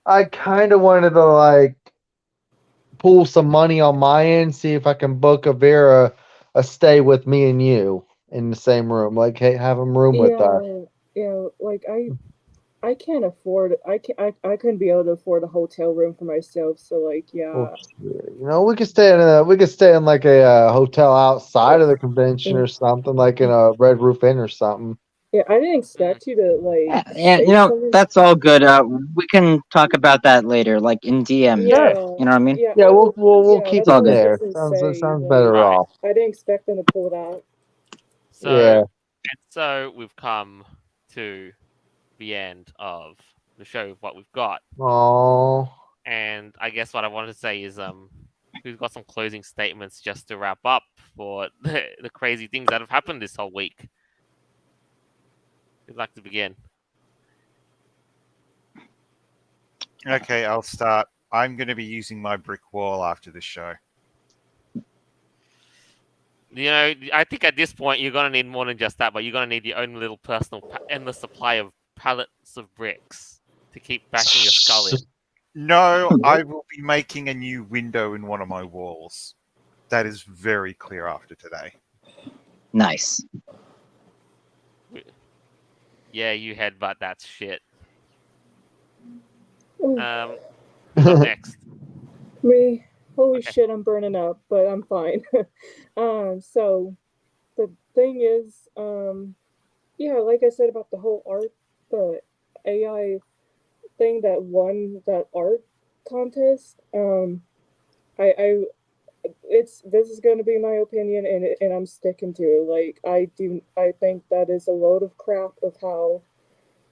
I kind of wanted to, like, pool some money on my end, see if I can book Avira a stay with me and you in the same room. Like, hey, have him room with us. Yeah, like I can't afford I couldn't be able to afford a hotel room for myself, so like Well, yeah. shit, we could stay in like a hotel outside of the convention or something, like in a Red Roof Inn or something. Yeah, I didn't expect you to like Yeah, say something. that's all good. We can talk about that later, like in DM. Yeah, You know what I mean? Yeah, yeah, we'll yeah, keep that's all it what I was good. there. just gonna say. Sounds Like, better Alright. off. I didn't expect them to pull that. so, Yeah. we've come to the end of the show of what we've got, Oh, and I guess what I wanted to say is, who's got some closing statements just to wrap up for the crazy things that have happened this whole week? Who'd like to begin? Okay, I'll start. I'm going to be using my brick wall after the show. I think at this point you're gonna need more than just that, but you're gonna need your own little personal endless supply of pallets of bricks to keep bashing your skull in. No, I will be making a new window in one of my walls. That is very clear after today. Nice. Yeah, you headbutt that shit. Ooh, Who's up next? me, holy Okay. shit, I'm burning up, but I'm fine. So the thing is, yeah, like I said about the whole art the AI thing that won that art contest. I this is going to be my opinion, and I'm sticking to it. Like I think that is a load of crap of how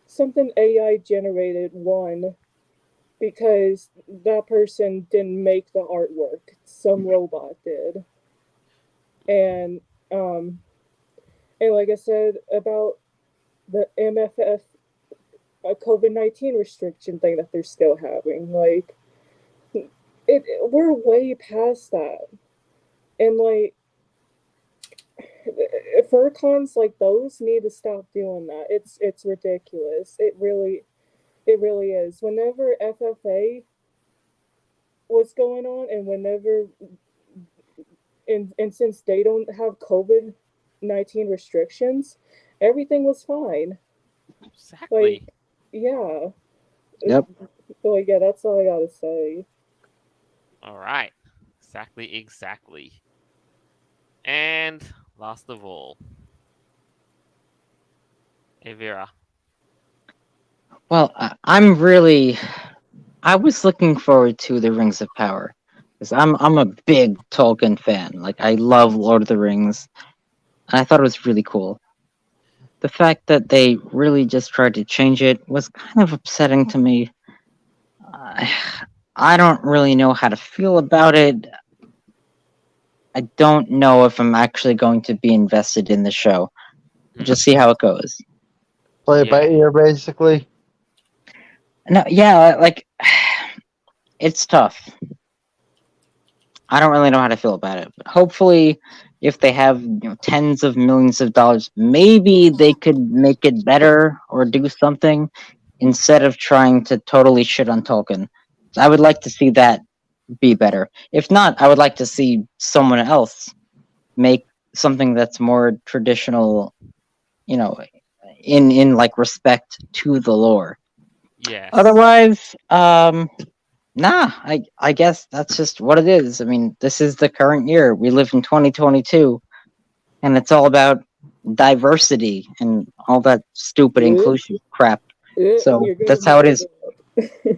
something AI generated won because that person didn't make the artwork. Some robot did. And and like I said about the MFF COVID-19 restriction thing that they're still having, like we're way past that. And like furcons like those need to stop doing that. It's ridiculous. It really is. Whenever FFA was going on, and whenever and since they don't have COVID-19 restrictions, everything was fine. Exactly. Like, yeah. Yep. Like, yeah, that's all I gotta say. All right. Exactly. And last of all, Evira. Well, I was looking forward to the Rings of Power because I'm a big Tolkien fan. Like I love Lord of the Rings, and I thought it was really cool. The fact that they really just tried to change it was kind of upsetting to me. I don't really know how to feel about it. I don't know if I'm actually going to be invested in the show. We'll just see how it goes. Play it by Yeah. ear, basically. No, yeah, like it's tough. I don't really know how to feel about it. But hopefully, if they have tens of millions of dollars, maybe they could make it better or do something instead of trying to totally shit on Tolkien. I would like to see that be better. If not, I would like to see someone else make something that's more traditional, you know, in like respect to the lore. Yes. Otherwise, nah, I guess that's just what it is. I mean, this is the current year. We live in 2022, and it's all about diversity and all that stupid inclusion crap. So You're that's getting how it my is.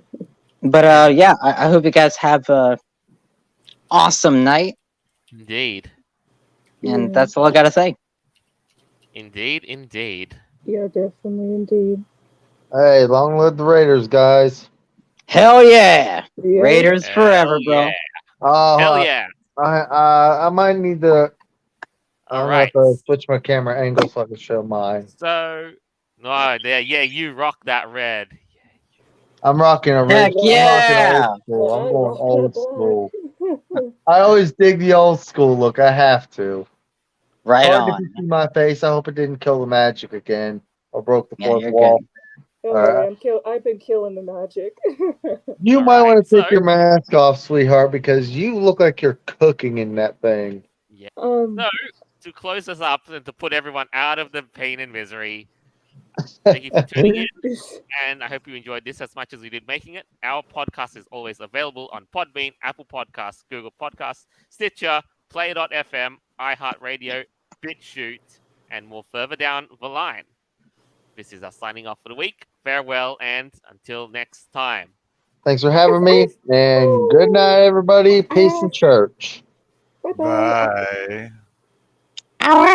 But yeah, I hope you guys have a awesome night, Indeed. and that's all I gotta say. Indeed. Yeah, definitely, indeed. Hey, long live the Raiders, guys. Hell yeah, Yeah. Raiders forever, Hell bro. yeah. Oh, Hell yeah. I might need to. All I'm gonna have right. to switch my camera angle so I can show mine. So, no, there. Yeah, you rock that red. I'm rocking a Heck red. I'm rocking yeah! old school. I'm I going rock old that school. black. I always dig the old school look. I have to. Right Hard if on. you see my face. I hope it didn't kill the magic again or broke the Yeah, fourth you're wall. good. Don't All worry, right. I've been killing the magic. You All might right. want to So, take your mask off, sweetheart, because you look like you're cooking in that thing. yeah. um, So, to close us up and to put everyone out of the pain and misery, thank you for tuning in. And I hope you enjoyed this as much as we did making it. Our podcast is always available on Podbean, Apple Podcasts, Google Podcasts, Stitcher, Play.fm, iHeartRadio, BitChute, and more further down the line. This is us signing off for the week. Farewell, and until next time. Thanks for having me, and good night, everybody. Peace in church. Bye bye. Bye.